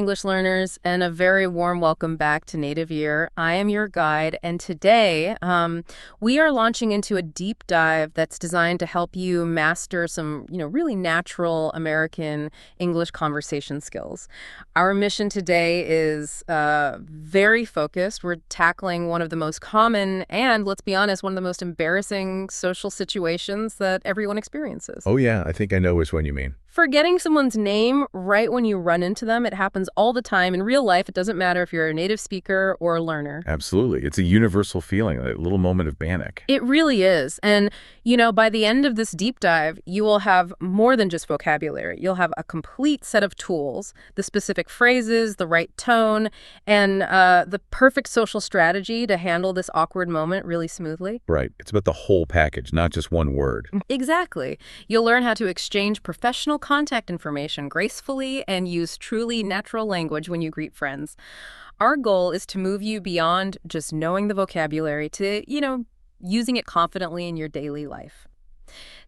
English learners, and a very warm welcome back to Native Year. I am your guide, and today we are launching into a deep dive that's designed to help you master some, really natural American English conversation skills. Our mission today is very focused. We're tackling one of the most common and, let's be honest, one of the most embarrassing social situations that everyone experiences. Oh yeah, I think I know which one you mean. Forgetting someone's name right when you run into them, it happens all the time. In real life, it doesn't matter if you're a native speaker or a learner. Absolutely. It's a universal feeling, a little moment of panic. It really is. And, by the end of this deep dive, you will have more than just vocabulary. You'll have a complete set of tools, the specific phrases, the right tone, and the perfect social strategy to handle this awkward moment really smoothly. Right. It's about the whole package, not just one word. Exactly. You'll learn how to exchange professional contact information gracefully and use truly natural language when you greet friends. Our goal is to move you beyond just knowing the vocabulary to, using it confidently in your daily life.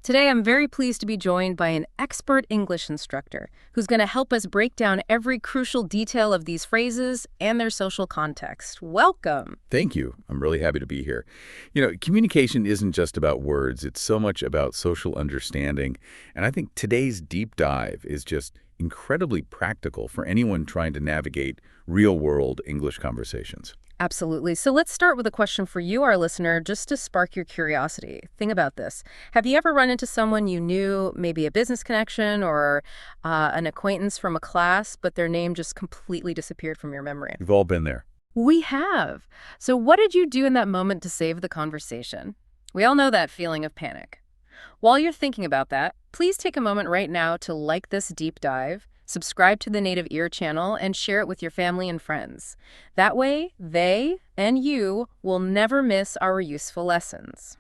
Today, I'm very pleased to be joined by an expert English instructor who's going to help us break down every crucial detail of these phrases and their social context. Welcome. Thank you. I'm really happy to be here. Communication isn't just about words. It's so much about social understanding. And I think today's deep dive is just incredibly practical for anyone trying to navigate real-world English conversations. Absolutely. So let's start with a question for you, our listener, just to spark your curiosity. Think about this. Have you ever run into someone you knew, maybe a business connection or an acquaintance from a class, but their name just completely disappeared from your memory? We've all been there. We have. So what did you do in that moment to save the conversation? We all know that feeling of panic. While you're thinking about that, please take a moment right now to like this deep dive, subscribe to the Native Ear channel, and share it with your family and friends. That way, they and you will never miss our useful lessons.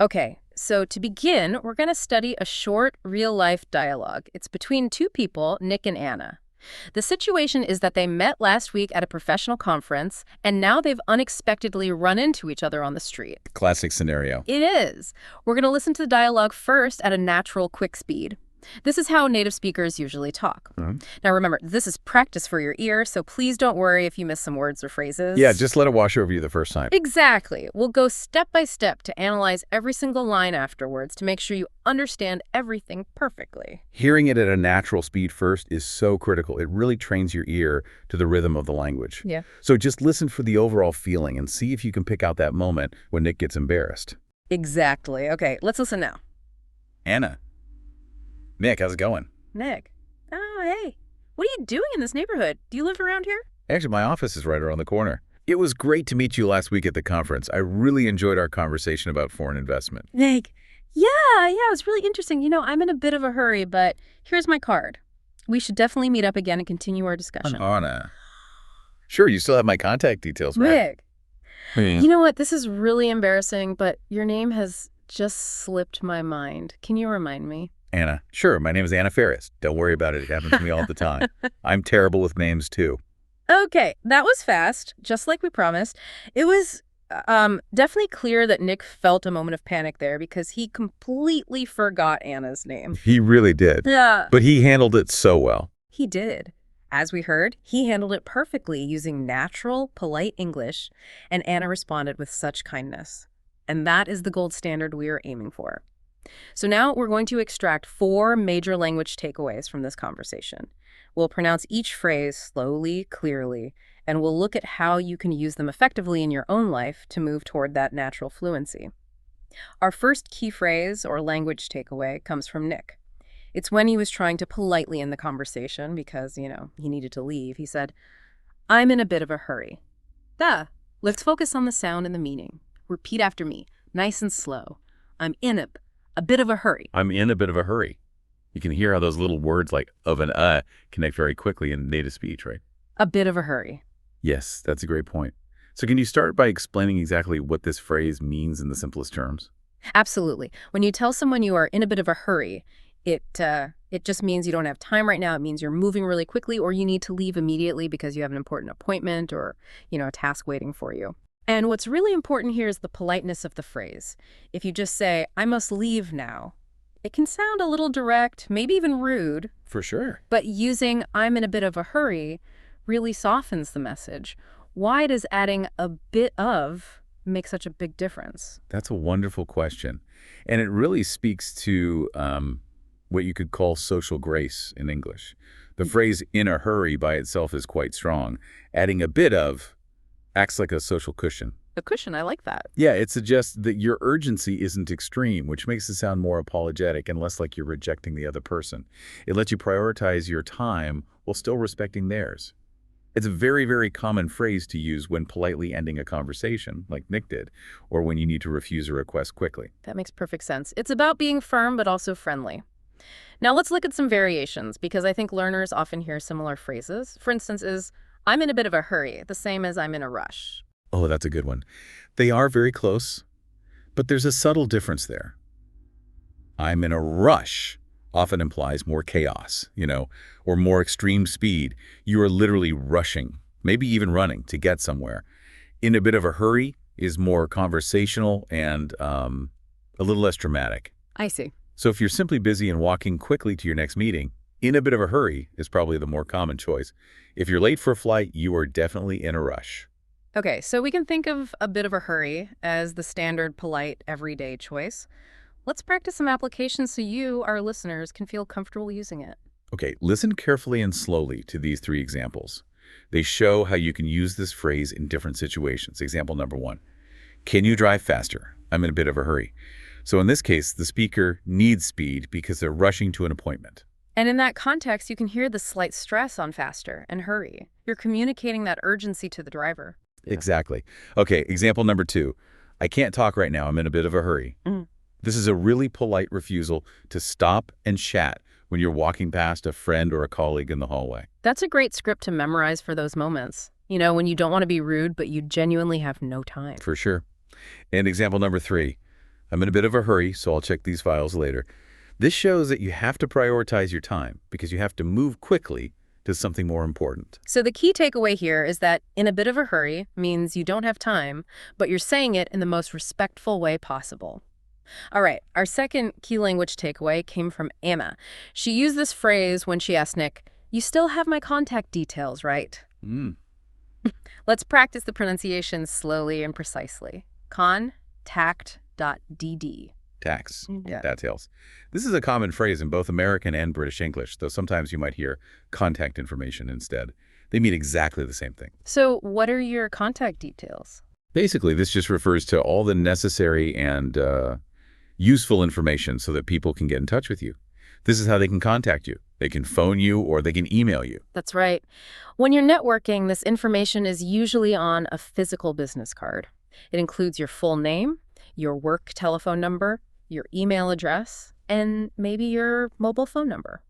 Okay, so to begin, we're going to study a short, real-life dialogue. It's between two people, Nick and Anna. The situation is that they met last week at a professional conference, and now they've unexpectedly run into each other on the street. Classic scenario. It is. We're going to listen to the dialogue first at a natural, quick speed. This is how native speakers usually talk. Now remember, this is practice for your ear, so please don't worry if you miss some words or phrases. Yeah, just let it wash over you the first time. Exactly. We'll go step by step to analyze every single line afterwards to make sure you understand everything perfectly. Hearing it at a natural speed first is so critical. It really trains your ear to the rhythm of the language. Yeah. So just listen for the overall feeling and see if you can pick out that moment when Nick gets embarrassed. Exactly. Okay, let's listen now. Anna. Nick, how's it going? Nick. Oh, hey. What are you doing in this neighborhood? Do you live around here? Actually, my office is right around the corner. It was great to meet you last week at the conference. I really enjoyed our conversation about foreign investment. Nick. Yeah, it was really interesting. I'm in a bit of a hurry, but here's my card. We should definitely meet up again and continue our discussion. Anna. Sure, you still have my contact details, right? Nick. Hey. You know what? This is really embarrassing, but your name has just slipped my mind. Can you remind me? Anna. Sure, my name is Anna Ferris. Don't worry about it. It happens to me all the time. I'm terrible with names, too. Okay, that was fast, just like we promised. It was definitely clear that Nick felt a moment of panic there because he completely forgot Anna's name. He really did. Yeah. But he handled it so well. He did. As we heard, he handled it perfectly using natural, polite English, and Anna responded with such kindness. And that is the gold standard we are aiming for. So now we're going to extract 4 major language takeaways from this conversation. We'll pronounce each phrase slowly, clearly, and we'll look at how you can use them effectively in your own life to move toward that natural fluency. Our first key phrase or language takeaway comes from Nick. It's when he was trying to politely end the conversation because, he needed to leave. He said, "I'm in a bit of a hurry." Let's focus on the sound and the meaning. Repeat after me, nice and slow. I'm in a bit of a hurry. I'm in a bit of a hurry. You can hear how those little words like of and connect very quickly in native speech, right? A bit of a hurry. Yes, that's a great point. So can you start by explaining exactly what this phrase means in the simplest terms? Absolutely. When you tell someone you are in a bit of a hurry, it just means you don't have time right now. It means you're moving really quickly or you need to leave immediately because you have an important appointment or, a task waiting for you. And what's really important here is the politeness of the phrase. If you just say, "I must leave now," It can sound a little direct, maybe even rude, For sure. but using "I'm in a bit of a hurry" really softens the message. Why does adding a bit of make such a big difference? That's a wonderful question. And it really speaks to what you could call social grace in English. The phrase in a hurry by itself is quite strong. Adding a bit of acts like a social cushion. A cushion, I like that. Yeah, it suggests that your urgency isn't extreme, which makes it sound more apologetic and less like you're rejecting the other person. It lets you prioritize your time while still respecting theirs. It's a very, very common phrase to use when politely ending a conversation, like Nick did, or when you need to refuse a request quickly. That makes perfect sense. It's about being firm but also friendly. Now let's look at some variations because I think learners often hear similar phrases. For instance, is "I'm in a bit of a hurry" the same as "I'm in a rush"? Oh, that's a good one. They are very close, but there's a subtle difference there. I'm in a rush often implies more chaos, or more extreme speed. You are literally rushing, maybe even running to get somewhere. In a bit of a hurry is more conversational and a little less dramatic. I see. So if you're simply busy and walking quickly to your next meeting, in a bit of a hurry is probably the more common choice. If you're late for a flight, you are definitely in a rush. Okay, so we can think of a bit of a hurry as the standard, polite, everyday choice. Let's practice some applications so you, our listeners, can feel comfortable using it. Okay, listen carefully and slowly to these three examples. They show how you can use this phrase in different situations. Example number 1, can you drive faster? I'm in a bit of a hurry. So in this case, the speaker needs speed because they're rushing to an appointment. And in that context, you can hear the slight stress on faster and hurry. You're communicating that urgency to the driver. Exactly. Okay, example number 2, I can't talk right now. I'm in a bit of a hurry. Mm. This is a really polite refusal to stop and chat when you're walking past a friend or a colleague in the hallway. That's a great script to memorize for those moments. When you don't want to be rude, but you genuinely have no time. For sure. And example number 3, I'm in a bit of a hurry, so I'll check these files later. This shows that you have to prioritize your time because you have to move quickly to something more important. So the key takeaway here is that "in a bit of a hurry" means you don't have time, but you're saying it in the most respectful way possible. All right, our second key language takeaway came from Emma. She used this phrase when she asked Nick, "You still have my contact details, right?" Mm. Let's practice the pronunciation slowly and precisely. Contact.dd. Tax. Yeah. Details. This is a common phrase in both American and British English, though sometimes you might hear contact information instead. They mean exactly the same thing. So what are your contact details? Basically, this just refers to all the necessary and useful information so that people can get in touch with you. This is how they can contact you. They can phone you or they can email you. That's right. When you're networking, this information is usually on a physical business card. It includes your full name, your work telephone number, your email address, and maybe your mobile phone number.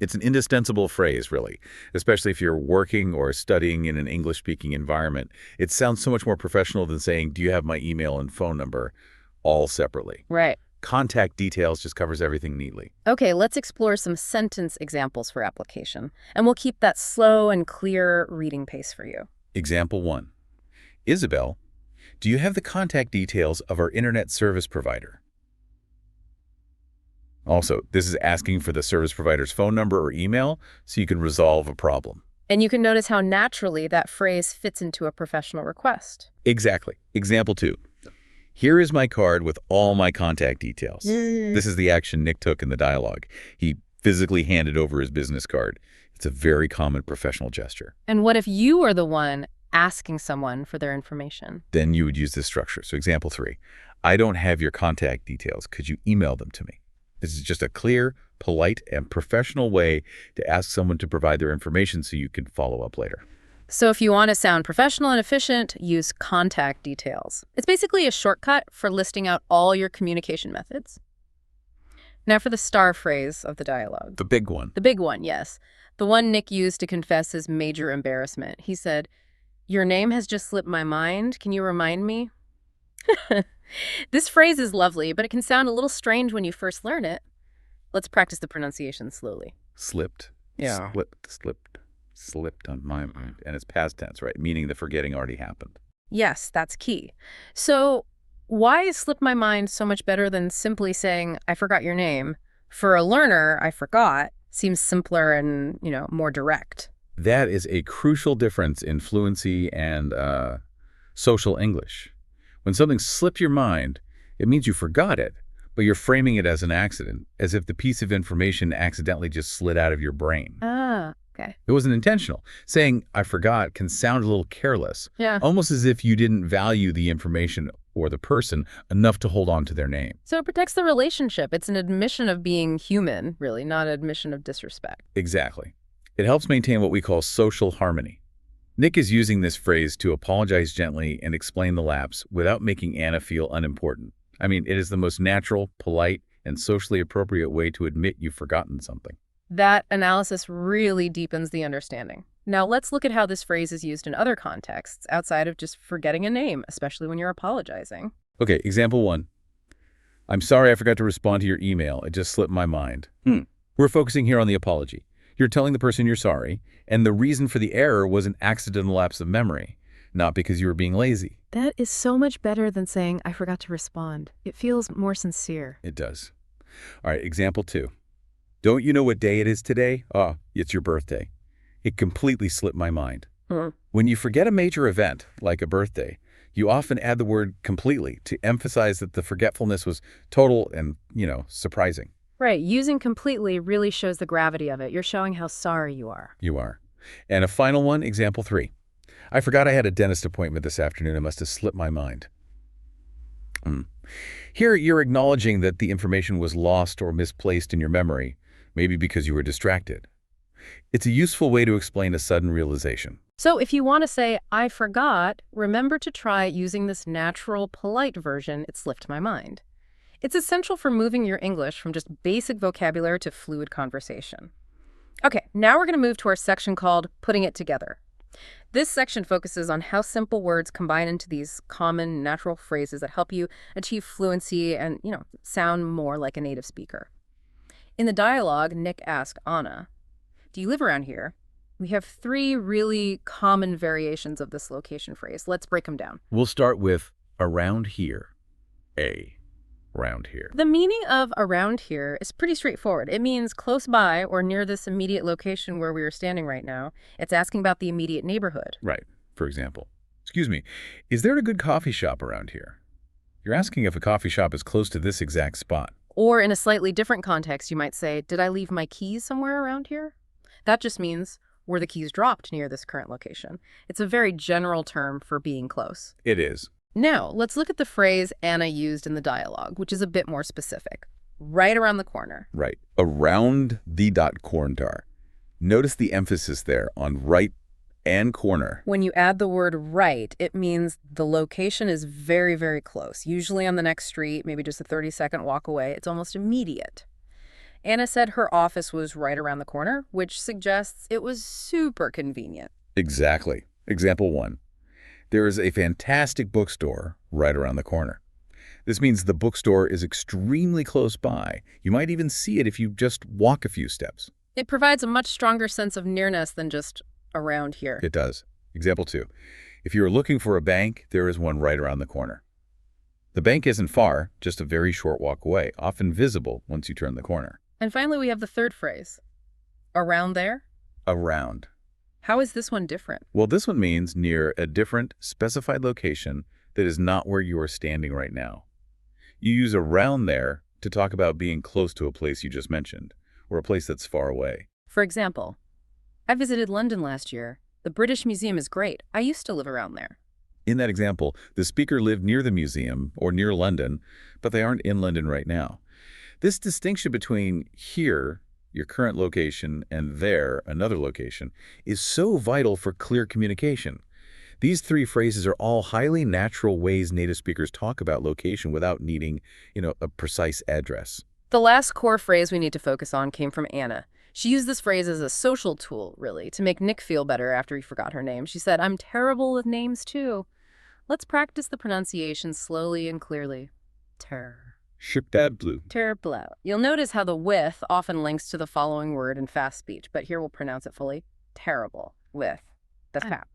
It's an indispensable phrase, really, especially if you're working or studying in an English-speaking environment. It sounds so much more professional than saying, do you have my email and phone number, all separately. Right. Contact details just covers everything neatly. Okay, let's explore some sentence examples for application, and we'll keep that slow and clear reading pace for you. Example 1. Isabel, do you have the contact details of our internet service provider? Also, this is asking for the service provider's phone number or email so you can resolve a problem. And you can notice how naturally that phrase fits into a professional request. Exactly. Example 2. Here is my card with all my contact details. This is the action Nick took in the dialogue. He physically handed over his business card. It's a very common professional gesture. And what if you are the one asking someone for their information? Then you would use this structure. So example 3, I don't have your contact details. Could you email them to me? This is just a clear, polite, and professional way to ask someone to provide their information so you can follow up later. So if you want to sound professional and efficient, use contact details. It's basically a shortcut for listing out all your communication methods. Now for the star phrase of the dialogue. The big one. The big one, yes. The one Nick used to confess his major embarrassment. He said, "Your name has just slipped my mind. Can you remind me?" This phrase is lovely, but it can sound a little strange when you first learn it. Let's practice the pronunciation slowly. Slipped. Yeah. Slipped on my mind. And it's past tense, right? Meaning the forgetting already happened. Yes, that's key. So why is "slip my mind" so much better than simply saying, "I forgot your name"? For a learner, I forgot seems simpler and, more direct. That is a crucial difference in fluency and social English. When something slipped your mind, it means you forgot it, but you're framing it as an accident, as if the piece of information accidentally just slid out of your brain. Ah, okay. It wasn't intentional. Saying, I forgot, can sound a little careless, Yeah. almost as if you didn't value the information or the person enough to hold on to their name. So it protects the relationship. It's an admission of being human, really, not an admission of disrespect. Exactly. It helps maintain what we call social harmony. Nick is using this phrase to apologize gently and explain the lapse without making Anna feel unimportant. I mean, it is the most natural, polite, and socially appropriate way to admit you've forgotten something. That analysis really deepens the understanding. Now let's look at how this phrase is used in other contexts outside of just forgetting a name, especially when you're apologizing. Okay, example 1. I'm sorry I forgot to respond to your email. It just slipped my mind. We're focusing here on the apology. You're telling the person you're sorry, and the reason for the error was an accidental lapse of memory, not because you were being lazy. That is so much better than saying, I forgot to respond. It feels more sincere. It does. All right, example 2. Don't you know what day it is today? Oh, it's your birthday. It completely slipped my mind. When you forget a major event, like a birthday, you often add the word completely to emphasize that the forgetfulness was total and, surprising. Right. Using completely really shows the gravity of it. You're showing how sorry you are. You are. And a final one, example 3. I forgot I had a dentist appointment this afternoon. It must have slipped my mind. Here, you're acknowledging that the information was lost or misplaced in your memory, maybe because you were distracted. It's a useful way to explain a sudden realization. So if you want to say, I forgot, remember to try using this natural, polite version, it slipped my mind. It's essential for moving your English from just basic vocabulary to fluid conversation. Okay, now we're going to move to our section called Putting It Together. This section focuses on how simple words combine into these common, natural phrases that help you achieve fluency and, sound more like a native speaker. In the dialogue, Nick asked Anna, do you live around here? We have 3 really common variations of this location phrase. Let's break them down. We'll start with around here. Around here. The meaning of around here is pretty straightforward. It means close by or near this immediate location where we are standing right now. It's asking about the immediate neighborhood. Right. For example, excuse me, is there a good coffee shop around here? You're asking if a coffee shop is close to this exact spot. Or in a slightly different context, you might say, did I leave my keys somewhere around here? That just means, were the keys dropped near this current location? It's a very general term for being close. It is. Now, let's look at the phrase Anna used in the dialogue, which is a bit more specific. Right around the corner. Right. Around the corner. Notice the emphasis there on right and corner. When you add the word right, it means the location is very, very close, usually on the next street, maybe just a 30-second walk away. It's almost immediate. Anna said her office was right around the corner, which suggests it was super convenient. Exactly. Example 1. There is a fantastic bookstore right around the corner. This means the bookstore is extremely close by. You might even see it if you just walk a few steps. It provides a much stronger sense of nearness than just around here. It does. Example 2. If you are looking for a bank, there is one right around the corner. The bank isn't far, just a very short walk away, often visible once you turn the corner. And finally, we have the third phrase. Around there? Around. How is this one different? Well, this one means near a different, specified location that is not where you are standing right now. You use around there to talk about being close to a place you just mentioned, or a place that's far away. For example, I visited London last year. The British Museum is great. I used to live around there. In that example, the speaker lived near the museum or near London, but they aren't in London right now. This distinction between here, your current location, and there, another location, is so vital for clear communication. These 3 phrases are all highly natural ways native speakers talk about location without needing, a precise address. The last core phrase we need to focus on came from Anna. She used this phrase as a social tool, really, to make Nick feel better after he forgot her name. She said, I'm terrible with names, too. Let's practice the pronunciation slowly and clearly. Blue. Terrible. You'll notice how the with often links to the following word in fast speech, but here we'll pronounce it fully. Terrible. With. That's pap.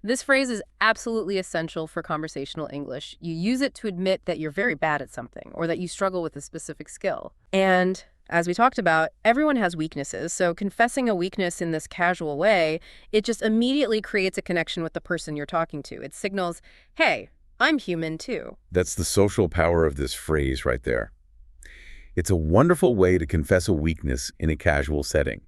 This phrase is absolutely essential for conversational English. You use it to admit that you're very bad at something or that you struggle with a specific skill. And As we talked about, everyone has weaknesses, so confessing a weakness in this casual way, it just immediately creates a connection with the person you're talking to. It signals, hey, I'm human too. That's the social power of this phrase right there. It's a wonderful way to confess a weakness in a casual setting.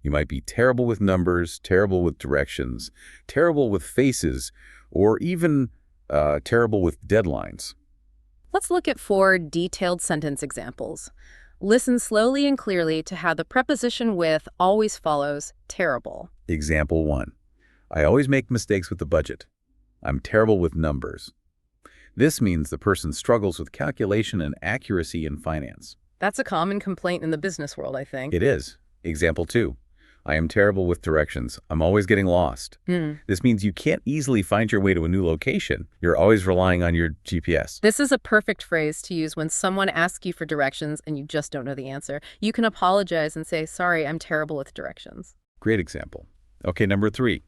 You might be terrible with numbers, terrible with directions, terrible with faces, or even terrible with deadlines. Let's look at 4 detailed sentence examples. Listen slowly and clearly to how the preposition with always follows terrible. Example 1. I always make mistakes with the budget. I'm terrible with numbers. This means the person struggles with calculation and accuracy in finance. That's a common complaint in the business world, I think. It is. Example 2. I am terrible with directions. I'm always getting lost. This means you can't easily find your way to a new location. You're always relying on your GPS. This is a perfect phrase to use when someone asks you for directions and you just don't know the answer. You can apologize and say, sorry, I'm terrible with directions. Great example. Okay, number 3.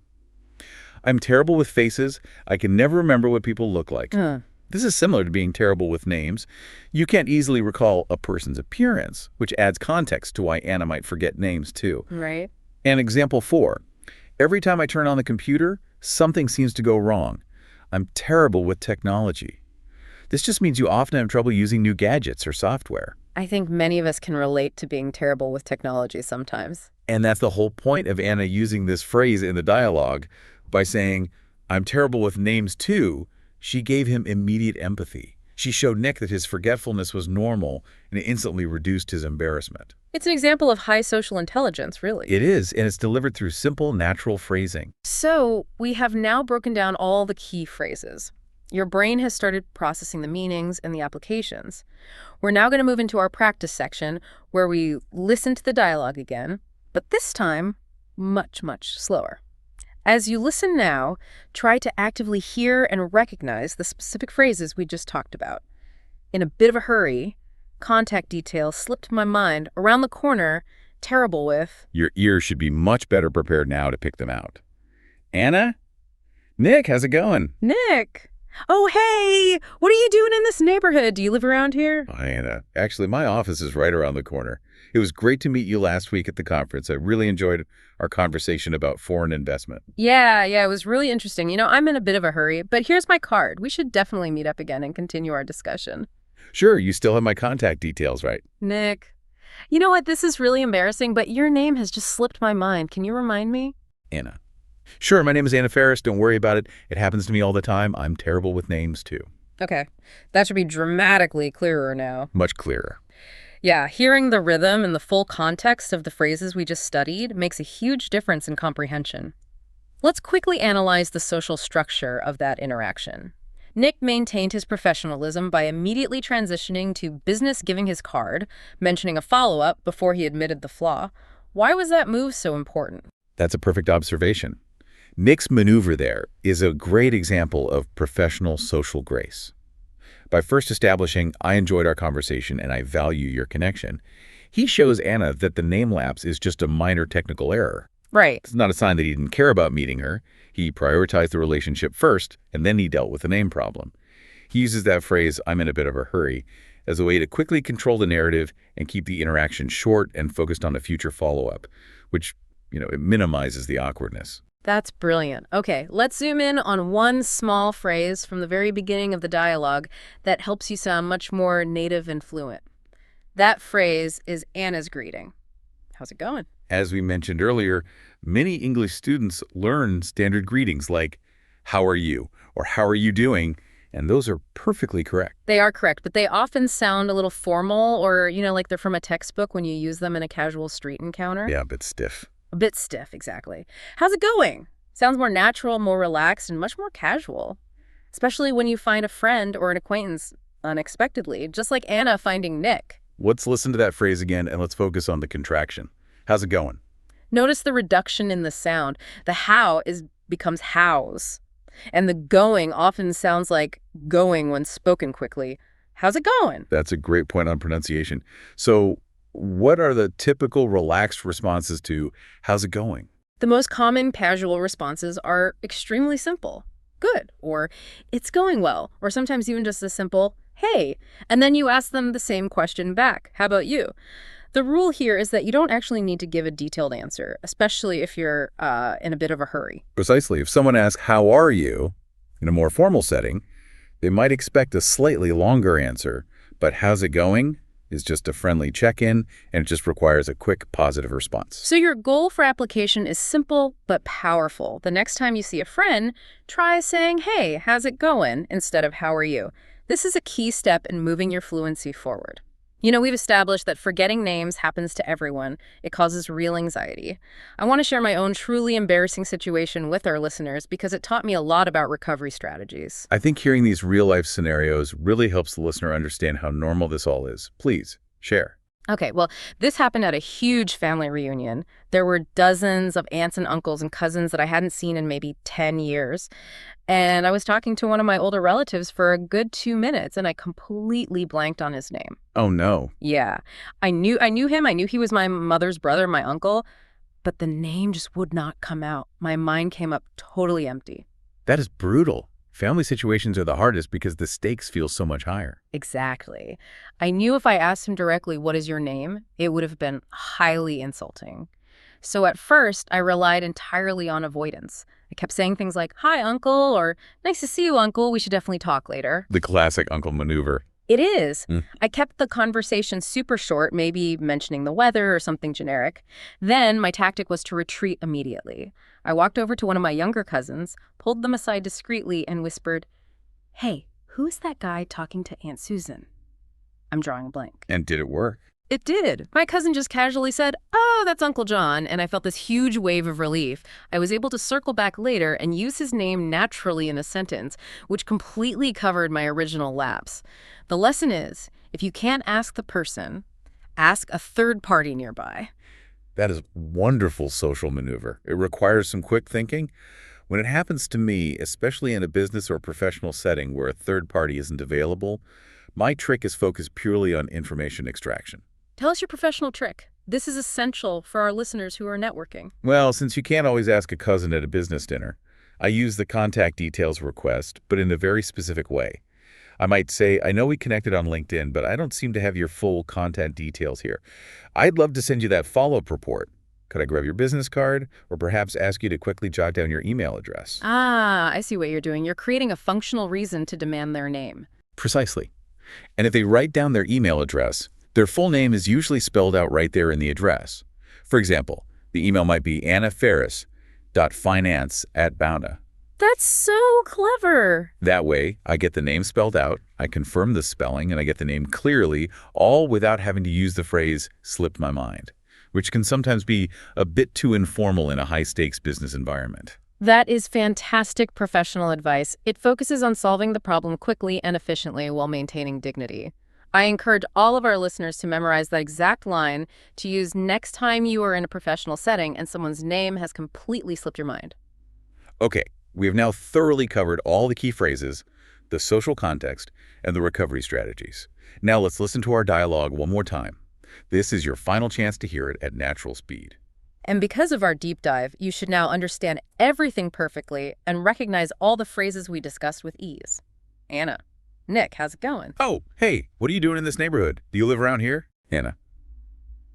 I'm terrible with faces. I can never remember what people look like. This is similar to being terrible with names. You can't easily recall a person's appearance, which adds context to why Anna might forget names too. Right. And example 4. Every time I turn on the computer, something seems to go wrong. I'm terrible with technology. This just means you often have trouble using new gadgets or software. I think many of us can relate to being terrible with technology sometimes. And that's the whole point of Anna using this phrase in the dialogue. By saying, I'm terrible with names too, she gave him immediate empathy. She showed Nick that his forgetfulness was normal and it instantly reduced his embarrassment. It's an example of high social intelligence, really. It is, and it's delivered through simple, natural phrasing. So we have now broken down all the key phrases. Your brain has started processing the meanings and the applications. We're now going to move into our practice section where we listen to the dialogue again, but this time much, much slower. As you listen now, try to actively hear and recognize the specific phrases we just talked about. In a bit of a hurry, contact details slipped my mind around the corner, terrible with. Your ears should be much better prepared now to pick them out. Anna? Nick, how's it going? Nick! Oh, hey! What are you doing in this neighborhood? Do you live around here? Hi, Anna. Actually, my office is right around the corner. It was great to meet you last week at the conference. I really enjoyed our conversation about foreign investment. Yeah, it was really interesting. I'm in a bit of a hurry, but here's my card. We should definitely meet up again and continue our discussion. Sure, you still have my contact details, right? Nick. You know what? This is really embarrassing, but your name has just slipped my mind. Can you remind me? Anna. Sure, my name is Anna Ferris. Don't worry about it. It happens to me all the time. I'm terrible with names, too. Okay. That should be dramatically clearer now. Much clearer. Yeah, hearing the rhythm and the full context of the phrases we just studied makes a huge difference in comprehension. Let's quickly analyze the social structure of that interaction. Nick maintained his professionalism by immediately transitioning to business giving his card, mentioning a follow-up before he admitted the flaw. Why was that move so important? That's a perfect observation. Nick's maneuver there is a great example of professional social grace. By first establishing, I enjoyed our conversation and I value your connection, he shows Anna that the name lapse is just a minor technical error. Right. It's not a sign that he didn't care about meeting her. He prioritized the relationship first, and then he dealt with the name problem. He uses that phrase, I'm in a bit of a hurry, as a way to quickly control the narrative and keep the interaction short and focused on a future follow-up, which, it minimizes the awkwardness. That's brilliant. Okay, let's zoom in on one small phrase from the very beginning of the dialogue that helps you sound much more native and fluent. That phrase is Anna's greeting. How's it going? As we mentioned earlier, many English students learn standard greetings like, how are you? Or how are you doing? And those are perfectly correct. They are correct, but they often sound a little formal or, like they're from a textbook when you use them in a casual street encounter. Yeah, a bit stiff. A bit stiff, exactly. How's it going? Sounds more natural, more relaxed, and much more casual. Especially when you find a friend or an acquaintance unexpectedly, just like Anna finding Nick. Let's listen to that phrase again and let's focus on the contraction. How's it going? Notice the reduction in the sound. The how becomes hows. And the going often sounds like going when spoken quickly. How's it going? That's a great point on pronunciation. So what are the typical relaxed responses to how's it going? The most common casual responses are extremely simple. Good, or it's going well, or sometimes even just a simple, hey, and then you ask them the same question back. How about you? The rule here is that you don't actually need to give a detailed answer, especially if you're in a bit of a hurry. Precisely. If someone asks, "How are you?" in a more formal setting, they might expect a slightly longer answer, but "How's it going?" is just a friendly check-in, and it just requires a quick, positive response. So your goal for application is simple but powerful. The next time you see a friend, try saying, "Hey, how's it going?" instead of "How are you?" This is a key step in moving your fluency forward. We've established that forgetting names happens to everyone. It causes real anxiety. I want to share my own truly embarrassing situation with our listeners because it taught me a lot about recovery strategies. I think hearing these real-life scenarios really helps the listener understand how normal this all is. Please, share. Okay, well, this happened at a huge family reunion. There were dozens of aunts and uncles and cousins that I hadn't seen in maybe 10 years. And I was talking to one of my older relatives for a good 2 minutes, and I completely blanked on his name. Oh, no. Yeah, I knew him. I knew he was my mother's brother, my uncle, but the name just would not come out. My mind came up totally empty. That is brutal. Family situations are the hardest because the stakes feel so much higher. Exactly. I knew if I asked him directly, "What is your name?" it would have been highly insulting. So at first, I relied entirely on avoidance. I kept saying things like, "Hi, uncle," or "Nice to see you, uncle. We should definitely talk later." The classic uncle maneuver. It is. Mm. I kept the conversation super short, maybe mentioning the weather or something generic. Then my tactic was to retreat immediately. I walked over to one of my younger cousins, pulled them aside discreetly, and whispered, "Hey, who's that guy talking to Aunt Susan?" I'm drawing a blank. And did it work? It did. My cousin just casually said, "Oh, that's Uncle John," and I felt this huge wave of relief. I was able to circle back later and use his name naturally in a sentence, which completely covered my original lapse. The lesson is, if you can't ask the person, ask a third party nearby. That is wonderful social maneuver. It requires some quick thinking. When it happens to me, especially in a business or professional setting where a third party isn't available, my trick is focused purely on information extraction. Tell us your professional trick. This is essential for our listeners who are networking. Well, since you can't always ask a cousin at a business dinner, I use the contact details request, but in a very specific way. I might say, "I know we connected on LinkedIn, but I don't seem to have your full contact details here. I'd love to send you that follow-up report. Could I grab your business card or perhaps ask you to quickly jot down your email address?" Ah, I see what you're doing. You're creating a functional reason to demand their name. Precisely. And if they write down their email address, their full name is usually spelled out right there in the address. For example, the email might be annaferris.finance@bouna. That's so clever. That way, I get the name spelled out, I confirm the spelling, and I get the name clearly, all without having to use the phrase "slipped my mind," which can sometimes be a bit too informal in a high-stakes business environment. That is fantastic professional advice. It focuses on solving the problem quickly and efficiently while maintaining dignity. I encourage all of our listeners to memorize that exact line to use next time you are in a professional setting and someone's name has completely slipped your mind. Okay, we have now thoroughly covered all the key phrases, the social context, and the recovery strategies. Now let's listen to our dialogue one more time. This is your final chance to hear it at natural speed. And because of our deep dive, you should now understand everything perfectly and recognize all the phrases we discussed with ease. Anna. Nick, how's it going? Oh, hey, what are you doing in this neighborhood? Do you live around here? Anna.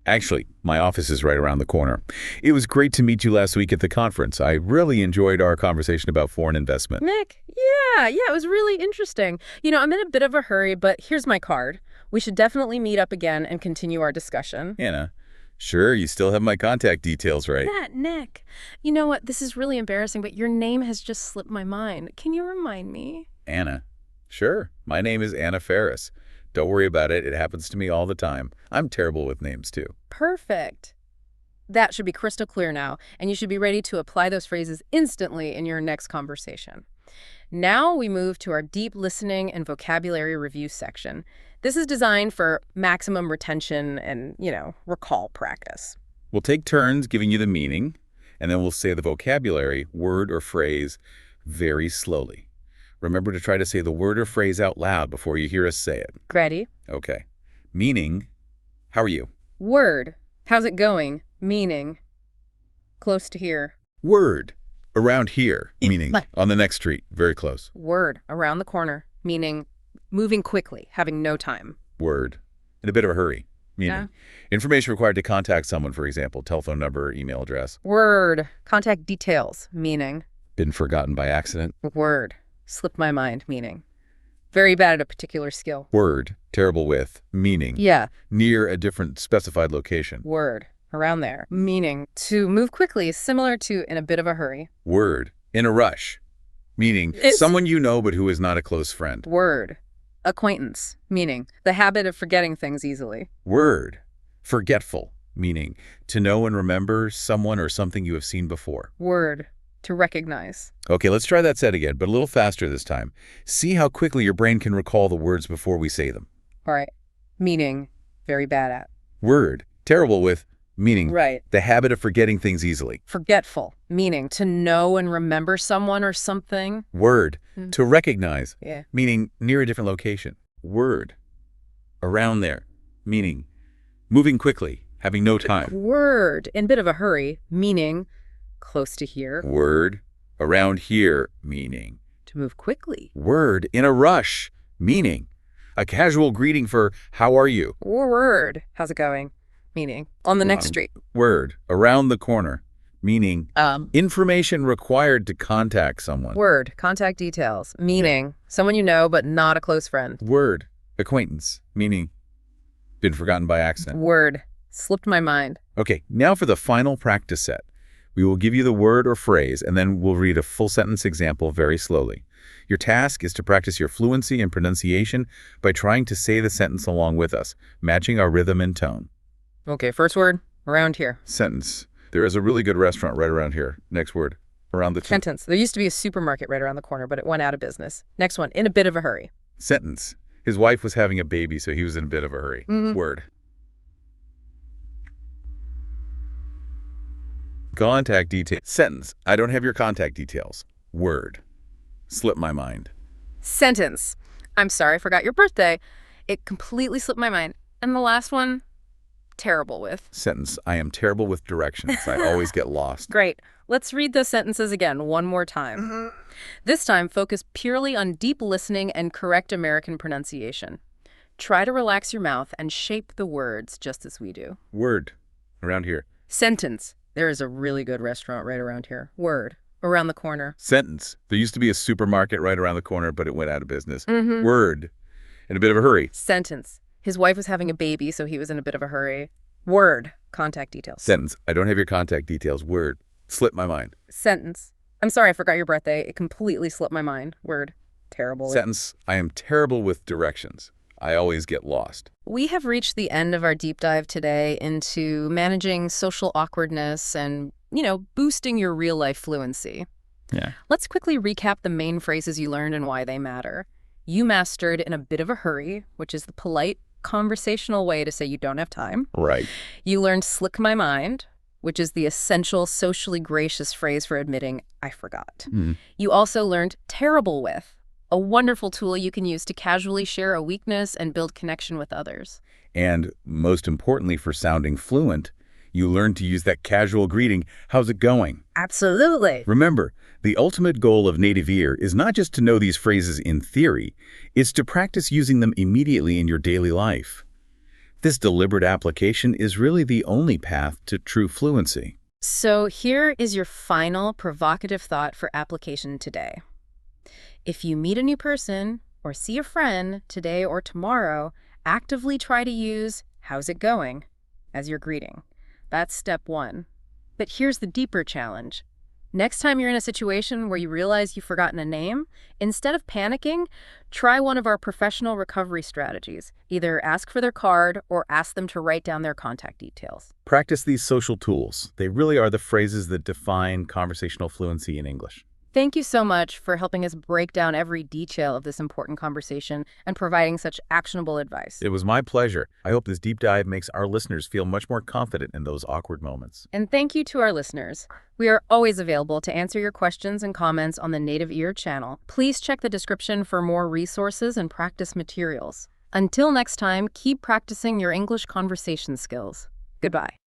Actually, my office is right around the corner. It was great to meet you last week at the conference. I really enjoyed our conversation about foreign investment. Nick, yeah, it was really interesting. I'm in a bit of a hurry, but here's my card. We should definitely meet up again and continue our discussion. Anna, sure, you still have my contact details, right? Nick. You know what? This is really embarrassing, but your name has just slipped my mind. Can you remind me? Anna. Sure, my name is Anna Ferris. Don't worry about it. It happens to me all the time. I'm terrible with names, too. Perfect. That should be crystal clear now, and you should be ready to apply those phrases instantly in your next conversation. Now we move to our deep listening and vocabulary review section. This is designed for maximum retention and, recall practice. We'll take turns giving you the meaning, and then we'll say the vocabulary, word or phrase, very slowly. Remember to try to say the word or phrase out loud before you hear us say it. Ready? Okay. Meaning, how are you? Word. How's it going? Meaning. Close to here. Word. Around here. Meaning, on the next street. Very close. Word. Around the corner. Meaning, moving quickly, having no time. Word. In a bit of a hurry. meaning information required to contact someone, for example, telephone number, email address. Word. Contact details, meaning. Been forgotten by accident. Word. Slipped my mind, meaning. Very bad at a particular skill. Word. Terrible with, meaning. Yeah. Near a different specified location. Word. Around there, meaning. To move quickly, similar to in a bit of a hurry. Word. In a rush, meaning someone you know but who is not a close friend. Word. Acquaintance, meaning. The habit of forgetting things easily. Word. Forgetful, meaning to know and remember someone or something you have seen before. Word. To recognize. Okay, let's try that set again, but a little faster this time. See how quickly your brain can recall the words before we say them. All right. Meaning. Very bad at. Word. Terrible with, meaning. Right. The habit of forgetting things easily. Forgetful, meaning. To know and remember someone or something. Word. To recognize, Yeah. meaning near a different location. Word. Around there, meaning moving quickly, having no time. Word. In a bit of a hurry, meaning. Close to here. Word. Around here, meaning. To move quickly. Word. In a rush, meaning. A casual greeting for how are you? Word. How's it going? Meaning. On the next street. Word. Around the corner, meaning. Information required to contact someone. Word. Contact details, meaning. Someone you know but not a close friend. Word. Acquaintance, meaning. Been forgotten by accident. Word. Slipped my mind. Okay, now for the final practice set. We will give you the word or phrase, and then we'll read a full sentence example very slowly. Your task is to practice your fluency and pronunciation by trying to say the sentence along with us, matching our rhythm and tone. Okay, first word. Around here. Sentence. There is a really good restaurant right around here. Next word. Around the... Sentence. There used to be a supermarket right around the corner, but it went out of business. Next one. In a bit of a hurry. Sentence. His wife was having a baby, so he was in a bit of a hurry. Word. Contact details. Sentence. I don't have your contact details. Word. Slipped my mind. Sentence. I'm sorry, I forgot your birthday. It completely slipped my mind. And the last one, terrible with. Sentence. I am terrible with directions. I always get lost. Great. Let's read those sentences again one more time. This time, focus purely on deep listening and correct American pronunciation. Try to relax your mouth and shape the words just as we do. Word. Around here. Sentence. There is a really good restaurant right around here. Word. Around the corner. Sentence. There used to be a supermarket right around the corner, but it went out of business. Word. In a bit of a hurry. Sentence. His wife was having a baby, so he was in a bit of a hurry. Word. Contact details. Sentence. I don't have your contact details. Word. Slipped my mind. Sentence. I'm sorry, I forgot your birthday. It completely slipped my mind. Word. Terrible. Sentence. I am terrible with directions. I always get lost. We have reached the end of our deep dive today into managing social awkwardness and, boosting your real-life fluency. Yeah. Let's quickly recap the main phrases you learned and why they matter. You mastered in a bit of a hurry, which is the polite, conversational way to say you don't have time. Right. You learned slick my mind, which is the essential socially gracious phrase for admitting I forgot. You also learned terrible with, a wonderful tool you can use to casually share a weakness and build connection with others. And most importantly for sounding fluent, you learn to use that casual greeting, how's it going? Absolutely. Remember, the ultimate goal of native ear is not just to know these phrases in theory, it's to practice using them immediately in your daily life. This deliberate application is really the only path to true fluency. So here is your final provocative thought for application today. If you meet a new person or see a friend today or tomorrow, actively try to use how's it going as your greeting. That's step one. But here's the deeper challenge. Next time you're in a situation where you realize you've forgotten a name, instead of panicking, try one of our professional recovery strategies. Either ask for their card or ask them to write down their contact details. Practice these social tools. They really are the phrases that define conversational fluency in English. Thank you so much for helping us break down every detail of this important conversation and providing such actionable advice. It was my pleasure. I hope this deep dive makes our listeners feel much more confident in those awkward moments. And thank you to our listeners. We are always available to answer your questions and comments on the Native Ear channel. Please check the description for more resources and practice materials. Until next time, keep practicing your English conversation skills. Goodbye.